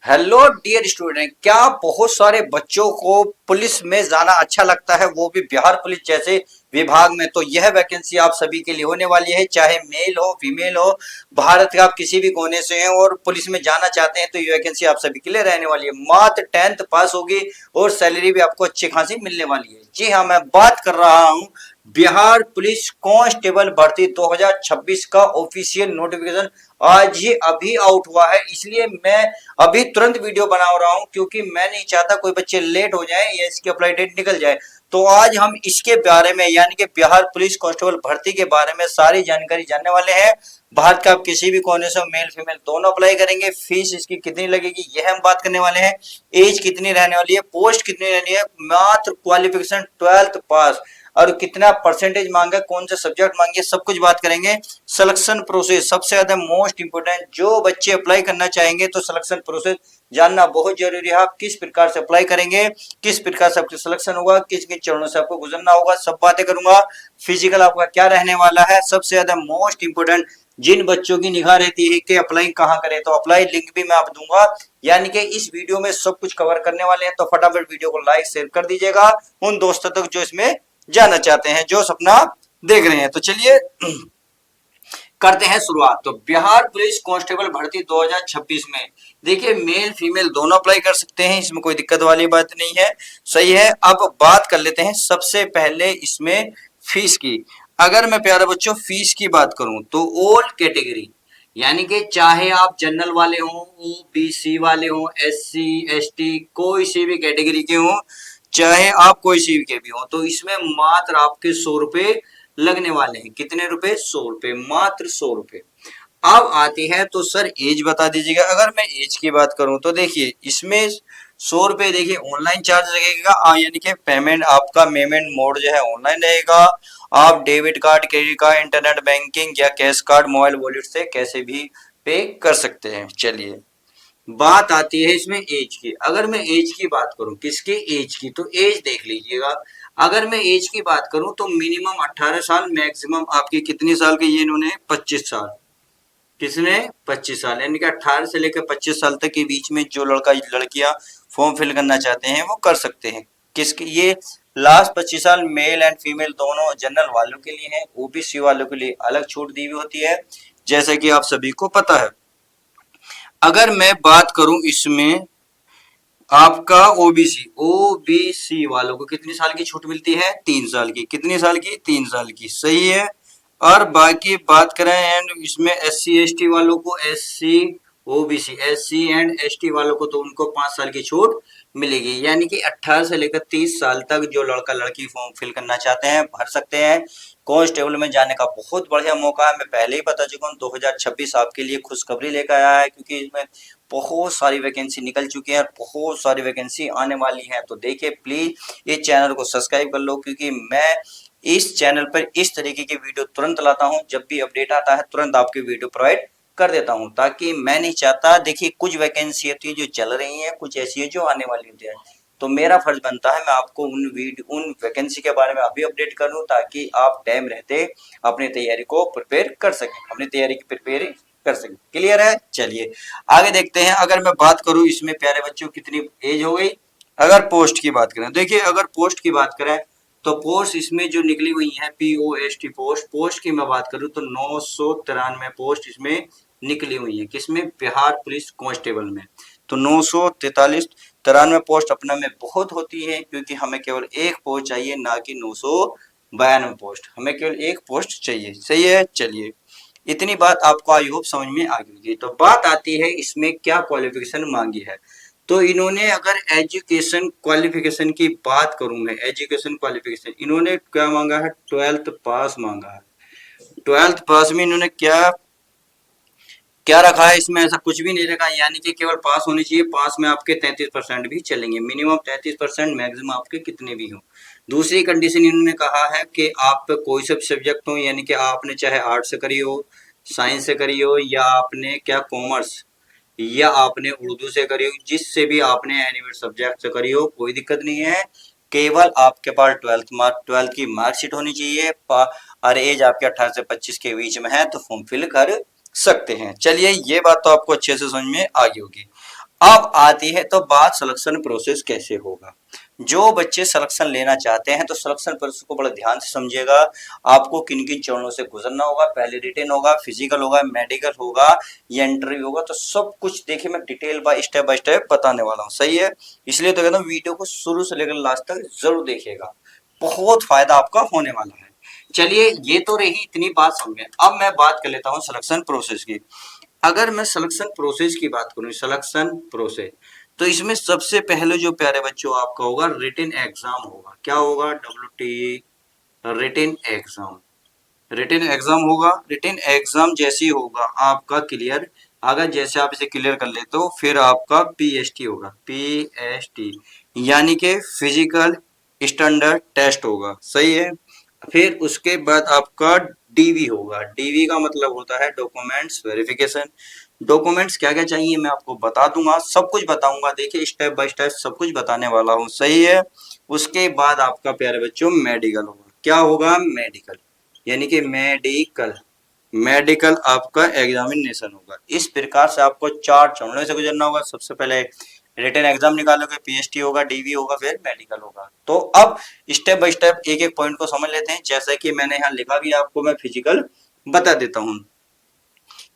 Hello dear student, क्या बहुत सारे बच्चों को पुलिस में जाना अच्छा लगता है, वो भी बिहार पुलिस जैसे विभाग में। तो यह वैकेंसी आप सभी के लिए होने वाली है, चाहे मेल हो फीमेल हो, भारत के आप किसी भी कोने से हैं और पुलिस में जाना चाहते हैं तो ये वैकेंसी आप सभी के लिए रहने वाली है। मात्र 10th पास होगी और सैलरी भी आपको अच्छी खासी मिलने वाली है। जी हाँ, मैं बात कर रहा हूँ बिहार पुलिस कांस्टेबल भर्ती 2026 का ऑफिशियल नोटिफिकेशन आज ही अभी आउट हुआ है, इसलिए मैं अभी तुरंत वीडियो बना रहा हूं क्योंकि मैं नहीं चाहता कोई बच्चे लेट हो जाए या इसकी अप्लाई डेट निकल जाए। तो आज हम इसके बारे में यानी कि बिहार पुलिस कांस्टेबल भर्ती के बारे में सारी जानकारी जानने वाले हैं। भारत का आप किसी भी कोने से मेल फीमेल दोनों अप्लाई करेंगे। फीस इसकी कितनी लगेगी यह हम बात करने वाले हैं। एज कितनी रहने वाली है, पोस्ट कितनी रहनी है, मात्र क्वालिफिकेशन 12th पास और कितना परसेंटेज मांगा, कौन से सब्जेक्ट मांगे, सब कुछ बात करेंगे। सिलेक्शन प्रोसेस सबसे ज्यादा मोस्ट इंपोर्टेंट, जो बच्चे अप्लाई करना चाहेंगे तो सिलेक्शन प्रोसेस जानना बहुत जरूरी है। आप किस प्रकार से अप्लाई करेंगे, किस प्रकार से आपका सिलेक्शन होगा, किस किस चरणों से आपको गुजरना होगा, सब बातें करूंगा। फिजिकल आपका क्या रहने वाला है, सबसे ज्यादा मोस्ट इंपोर्टेंट जिन बच्चों की निगाह रहती है कि अप्लाई कहाँ करें, तो अप्लाई लिंक भी मैं आप दूंगा। यानी कि इस वीडियो में सब कुछ कवर करने वाले हैं, तो फटाफट वीडियो को लाइक शेयर कर दीजिएगा उन दोस्तों तक जो इसमें जाना चाहते हैं, जो सपना देख रहे हैं। तो चलिए करते हैं शुरुआत। तो बिहार पुलिस कांस्टेबल भर्ती 2026 में देखिए मेल फीमेल दोनों अप्लाई कर सकते हैं, इसमें कोई दिक्कत वाली बात नहीं है। सही है, अब बात कर लेते हैं सबसे पहले इसमें फीस की। अगर मैं प्यारे बच्चों फीस की बात करूं तो ऑल कैटेगरी यानी कि चाहे आप जनरल वाले हो, ओबीसी वाले हो, एससी एसटी कोई सी भी कैटेगरी के हो, चाहे आप कोई सी के भी हो, तो इसमें मात्र आपके 100 रुपए लगने वाले हैं। कितने रुपए? 100 रुपए, मात्र 100 रुपए। अब आती है तो सर एज बता दीजिएगा। अगर मैं एज की बात करूं तो देखिए इसमें 100 रुपए देखिए ऑनलाइन चार्ज लगेगा, यानी कि पेमेंट आपका पेमेंट मोड जो है ऑनलाइन रहेगा। आप debit card, credit card, internet banking या कैश कार्ड, मोबाइल वॉलेट से कैसे भी पे कर सकते हैं। चलिए बात आती है इसमें एज की। अगर मैं एज की बात करूं, किसकी एज की, तो एज देख लीजिएगा। अगर मैं एज की बात करूं तो मिनिमम 18 साल, मैक्सिमम आपकी कितनी साल की, ये इन्होंने 25 साल। किसने? 25 साल, यानी कि 18 से लेकर 25 साल तक के बीच में जो लड़का लड़कियां फॉर्म फिल करना चाहते हैं वो कर सकते हैं। किसके? ये लास्ट 25 साल मेल एंड फीमेल दोनों जनरल वालों के लिए है, ओबीसी वालों के लिए अलग छूट दी हुई होती है, जैसे कि आप सभी को पता है। अगर मैं बात करूं इसमें आपका ओबीसी वालों को कितनी साल की छूट मिलती है? 3 साल की। कितनी साल की? 3 साल की। सही है। और बाकी बात करें एंड इसमें एससी एसटी वालों को, एससी एंड एसटी वालों को तो उनको 5 साल की छूट मिलेगी। यानी कि 18 से लेकर 30 साल तक जो लड़का लड़की फॉर्म फिल करना चाहते हैं भर सकते हैं। कांस्टेबल में जाने का बहुत बढ़िया मौका है। मैं पहले ही बता चुका हूँ 2026 आपके लिए खुशखबरी लेकर आया है, क्योंकि इसमें बहुत सारी वैकेंसी निकल चुकी है और बहुत सारी वैकेंसी आने वाली है। तो देखिए प्लीज इस चैनल को सब्सक्राइब कर लो, क्योंकि मैं इस चैनल पर इस तरीके की वीडियो तुरंत लाता हूं। जब भी अपडेट आता है तुरंत आपकी वीडियो प्रोवाइड कर देता हूं, ताकि मैं नहीं चाहता, देखिए कुछ वैकेंसी होती है जो चल रही है, कुछ ऐसी है जो आने वाली होती है। तो मेरा फर्ज बनता है मैं आपको उन वैकेंसी के बारे में अभी अपडेट करूं, ताकि आप टाइम रहते अपनी तैयारी को प्रिपेयर कर सकें, अपनी तैयारी की प्रिपेयर कर सकें। क्लियर है? चलिए आगे देखते हैं। अगर मैं बात करूं इसमें प्यारे बच्चों कितनी एज हो गई। अगर पोस्ट की बात करें, देखिए अगर पोस्ट की बात करें तो पोस्ट इसमें जो निकली हुई है POST पोस्ट की मैं बात करूं तो 993 पोस्ट इसमें निकली हुई है। किसमें? बिहार पुलिस कांस्टेबल में। तो 943 पोस्ट अपना में बहुत होती है, क्योंकि हमें केवल एक पोस्ट चाहिए, ना कि 992 पोस्ट। हमें केवल एक पोस्ट चाहिए। सही है। चलिए इतनी बात आपको आई होप समझ में आ गई। तो बात आती है इसमें क्या क्वालिफिकेशन मांगी है। तो इन्होंने अगर एजुकेशन क्वालिफिकेशन की बात करूं मैं, एजुकेशन क्वालिफिकेशन इन्होंने क्या मांगा है? 12th पास मांगा है। 12th पास में इन्होंने क्या क्या रखा है? इसमें ऐसा कुछ भी नहीं रखा, यानी कि केवल पास होनी चाहिए। पास में आपके 33% भी चलेंगे, मिनिमम 33%, मैक्सिमम आपके कितने भी हो। दूसरी कंडीशन इन्होंने कहा है कि आप कोई सा सब्जेक्ट हो, यानी कि आपने चाहे आर्ट से करी हो, साइंस से करी हो, या आपने क्या कॉमर्स, या आपने उर्दू से करी हो, जिससे भी आपने एनिमेट सब्जेक्ट से करी हो, कोई दिक्कत नहीं है। केवल आपके पास 12th की मार्कशीट होनी चाहिए और एज आपके 18 से 25 के बीच में है तो फॉर्म फिल कर सकते हैं। चलिए ये बात तो आपको अच्छे से समझ में आ गई होगी। अब आती है तो बात सिलेक्शन प्रोसेस कैसे होगा। जो बच्चे सिलेक्शन लेना चाहते हैं तो सिलेक्शन प्रोसेस को बड़ा ध्यान से समझिएगा। आपको किन किन चरणों से गुजरना होगा, पहले रिटन होगा, फिजिकल होगा, मेडिकल होगा, या इंटरव्यू होगा, तो सब कुछ देखिए मैं डिटेल बाय स्टेप बताने वाला हूँ। सही है, इसलिए तो कहता हूँ वीडियो को शुरू से लेकर लास्ट तक जरूर देखिएगा, बहुत फायदा आपका होने वाला है। चलिए ये तो रही इतनी बात समझे, अब मैं बात कर लेता हूँ सिलेक्शन प्रोसेस की। अगर मैं सिलेक्शन प्रोसेस की बात करूं, सिलेक्शन प्रोसेस, तो इसमें सबसे पहले जो प्यारे बच्चों आपका होगा रिटन एग्जाम होगा। क्या होगा? WT written exam. Written exam होगा। रिटन एग्जाम जैसे ही होगा आपका क्लियर, अगर जैसे आप इसे क्लियर कर लेते हो फिर आपका PST होगा। PST यानी कि फिजिकल स्टैंडर्ड टेस्ट होगा। सही है। फिर उसके बाद आपका DV होगा। DV का मतलब होता है डॉक्यूमेंट्स वेरिफिकेशन। डॉक्यूमेंट्स क्या क्या चाहिए मैं आपको बता दूंगा, सब कुछ बताऊंगा, देखिए स्टेप बाय स्टेप सब कुछ बताने वाला हूँ। सही है। उसके बाद आपका प्यारे बच्चों मेडिकल होगा। क्या होगा? मेडिकल यानी कि मेडिकल। मेडिकल आपका एग्जामिनेशन होगा। इस प्रकार से आपको 4 चरणों से गुजरना होगा। सबसे पहले रिटन एग्जाम निकालोगे, PST होगा, DV होगा, फिर मेडिकल होगा। तो अब स्टेप बाय स्टेप एक एक पॉइंट को समझ लेते हैं। जैसा कि मैंने यहाँ लिखा भी, आपको मैं फिजिकल बता देता हूँ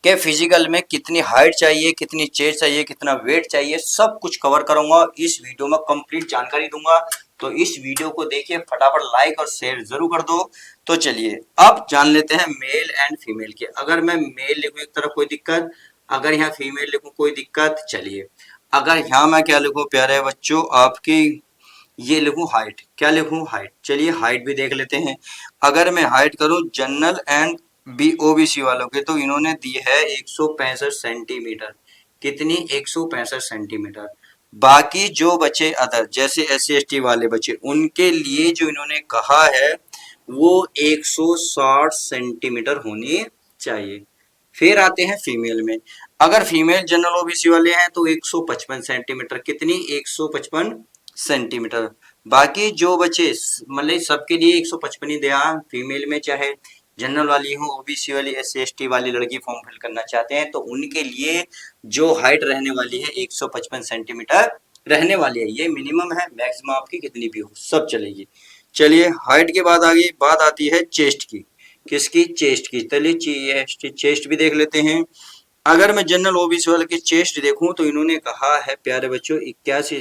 कि फिजिकल में कितनी हाइट चाहिए, कितनी चेस्ट चाहिए, कितना वेट चाहिए, सब कुछ कवर करूंगा इस वीडियो में, कंप्लीट जानकारी दूंगा। तो इस वीडियो को देखिए, फटाफट लाइक और शेयर जरूर कर दो। तो चलिए अब जान लेते हैं मेल एंड फीमेल के। अगर मैं मेल लिखूं एक तरफ कोई दिक्कत, अगर यहाँ फीमेल लिखूं कोई दिक्कत। चलिए अगर यहाँ मैं क्या लिखूं प्यारे बच्चों आपकी, ये लिखूं हाइट। क्या लिखूं? हाइट। चलिए हाइट भी देख लेते हैं। अगर मैं हाइट करूं जनरल एंड OBC वालों के, तो इन्होंने दी है 165 सेंटीमीटर। कितनी? 165 सेंटीमीटर। बाकी जो बचे अदर जैसे SC ST वाले बचे, उनके लिए जो इन्होंने कहा है वो 160 सेंटीमीटर होनी चाहिए। फिर आते हैं फीमेल में। अगर फीमेल जनरल OBC वाले हैं तो 155 सेंटीमीटर। कितनी? 155 सेंटीमीटर। बाकी जो बचे मतलब सबके लिए 155 ही दिया। फीमेल में चाहे जनरल वाली हो, OBC वाली, SC ST वाली लड़की फॉर्म फिल करना चाहते हैं तो उनके लिए जो हाइट रहने वाली है 155 सेंटीमीटर रहने वाली है। ये मिनिमम है, मैक्सिमम आपकी कितनी भी हो सब चलेगी। चलिए हाइट के बाद आगे बात आती है चेस्ट की। किसकी? चेस्ट की। चलिए चेस्ट भी देख लेते हैं। अगर मैं जनरल OBC वाले की चेस्ट देखूं तो इन्होंने कहा है प्यारे बच्चों 81 से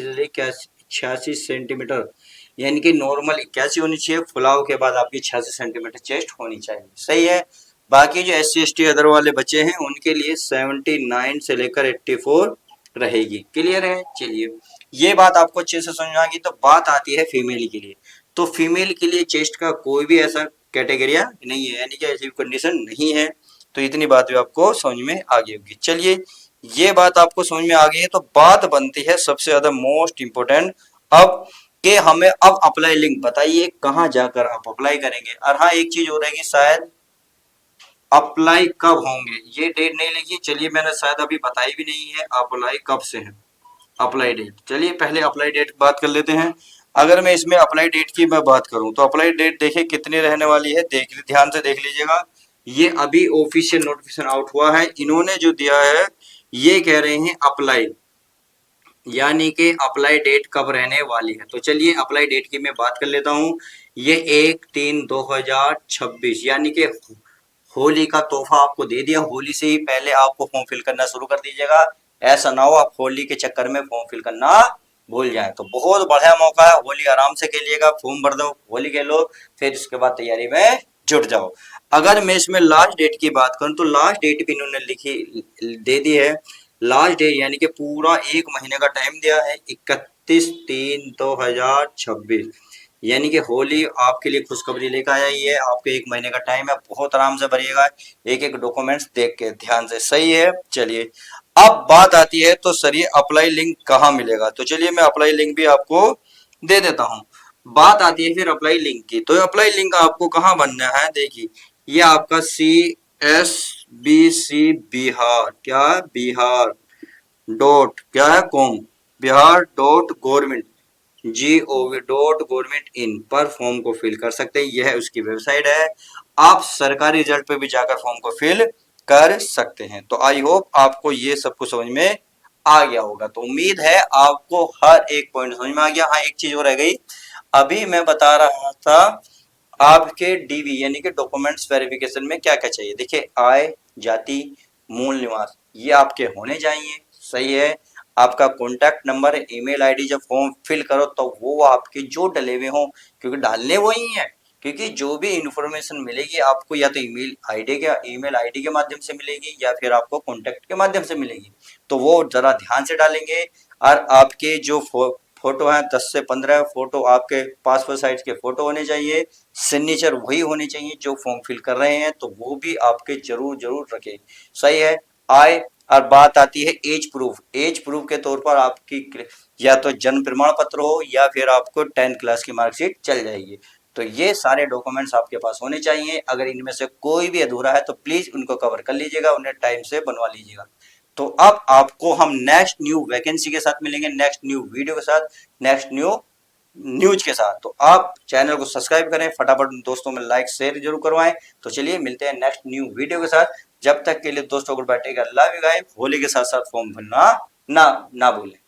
86 सेंटीमीटर, यानी कि नॉर्मल 81 होनी चाहिए, फुलाव के बाद आपकी 86 सेंटीमीटर चेस्ट होनी चाहिए। सही है। बाकी जो SC ST अदर वाले बच्चे हैं उनके लिए 79 से लेकर 84 रहेगी। क्लियर है। चलिए ये बात आपको अच्छे से समझ आ गई। तो बात आती है फीमेल के लिए। तो फीमेल के लिए चेस्ट का कोई भी ऐसा कैटेगरिया नहीं है, यानी कि ऐसी कंडीशन नहीं है। तो इतनी बात भी आपको समझ में आ गई होगी। चलिए ये बात आपको समझ में आ गई है तो बात बनती है सबसे ज्यादा मोस्ट इंपोर्टेंट अब, कि हमें अब अप्लाई लिंक बताइए कहां जाकर आप अप्लाई करेंगे। और हाँ एक चीज हो रही है कि शायद अप्लाई कब होंगे ये डेट नहीं लिखी। चलिए मैंने शायद अभी बताई भी नहीं है अप्लाई कब से है। अप्लाई डेट, चलिए पहले अप्लाई डेट बात कर लेते हैं। अगर मैं इसमें अप्लाई डेट की मैं बात करूं तो अप्लाई डेट देखिए कितनी रहने वाली है, देख ध्यान से देख लीजिएगा। ये अभी ऑफिशियल नोटिफिकेशन आउट हुआ है, इन्होंने जो दिया है ये कह रहे हैं अप्लाई, यानी कि अप्लाई डेट कब रहने वाली है। तो चलिए अप्लाई डेट की मैं बात कर लेता हूं। ये 1/3/2026 यानी कि होली का तोहफा आपको दे दिया। होली से ही पहले आपको फॉर्म फिल करना शुरू कर दीजिएगा। ऐसा ना हो आप होली के चक्कर में फॉर्म फिल करना भूल जाए। तो बहुत बढ़िया मौका है, होली आराम से खेलिएगा, फॉर्म भर दो, होली खेलो, फिर उसके बाद तैयारी में जुट जाओ। अगर मैं इसमें लास्ट डेट की बात करूं तो लास्ट डेट भी इन्होंने लिखी दे दी है। लास्ट डेट यानी कि पूरा 1 महीने का टाइम दिया है, 31/3/2026, यानी कि होली आपके लिए खुशखबरी लेकर आया ही है। आपके 1 महीने का टाइम है, बहुत आराम से भरिएगा एक एक डॉक्यूमेंट्स देख के ध्यान से। सही है। चलिए अब बात आती है तो सर ये अप्लाई लिंक कहाँ मिलेगा। तो चलिए मैं अप्लाई लिंक भी आपको दे देता हूँ। बात आती है फिर अप्लाई लिंक की। तो अप्लाई लिंक आपको कहाँ बनना है, देखिए ये आपका CSBC बिहार, क्या बिहार डॉट क्या है कॉम, bihargovernment.gov.in पर फॉर्म को फिल कर सकते हैं। यह उसकी वेबसाइट है, आप सरकारी रिजल्ट पे भी जाकर फॉर्म को फिल कर सकते हैं। तो आई होप आपको ये सब कुछ समझ में आ गया होगा। तो उम्मीद है आपको हर एक पॉइंट समझ में आ गया। हाँ, एक चीज और रह गई, अभी मैं बता रहा था आपके डीवी यानी कि डॉक्यूमेंट्स वेरिफिकेशन में क्या क्या चाहिए। देखिए, आय, जाति, मूल निवास ये आपके होने चाहिए, सही है। आपका कॉन्टैक्ट नंबर, ईमेल आईडी जब फॉर्म फिल करो तो वो आपके जो डले हुए हों, क्योंकि डालने वही हैं, क्योंकि जो भी इंफॉर्मेशन मिलेगी आपको या तो ईमेल आईडी के माध्यम से मिलेगी या फिर आपको कॉन्टैक्ट के माध्यम से मिलेगी, तो वो जरा ध्यान से डालेंगे। और आपके जो फोटो हैं 10 से 15 फोटो आपके पासपोर्ट साइज के फोटो होने चाहिए, सिग्नेचर वही होने चाहिए जो फॉर्म फिल कर रहे हैं, तो वो भी आपके जरूर जरूर रखें, सही है। आय, और बात आती है एज प्रूफ। एज प्रूफ के तौर पर आपकी या तो जन्म प्रमाण पत्र हो या फिर आपको 10th क्लास की मार्कशीट चल जाएगी। तो ये सारे डॉक्यूमेंट्स आपके पास होने चाहिए। अगर इनमें से कोई भी अधूरा है तो प्लीज उनको कवर कर लीजिएगा, उन्हें टाइम से बनवा लीजिएगा। तो अब आपको हम नेक्स्ट न्यू वैकेंसी के साथ मिलेंगे, नेक्स्ट न्यू वीडियो के साथ, नेक्स्ट न्यू न्यूज के साथ। तो आप चैनल को सब्सक्राइब करें, फटाफट दोस्तों में लाइक शेयर जरूर करवाएं। तो चलिए मिलते हैं नेक्स्ट न्यू वीडियो के साथ। जब तक के लिए दोस्तों को बैठेगा लव यू गाइस, होली के साथ साथ फॉर्म भरना ना भूलें।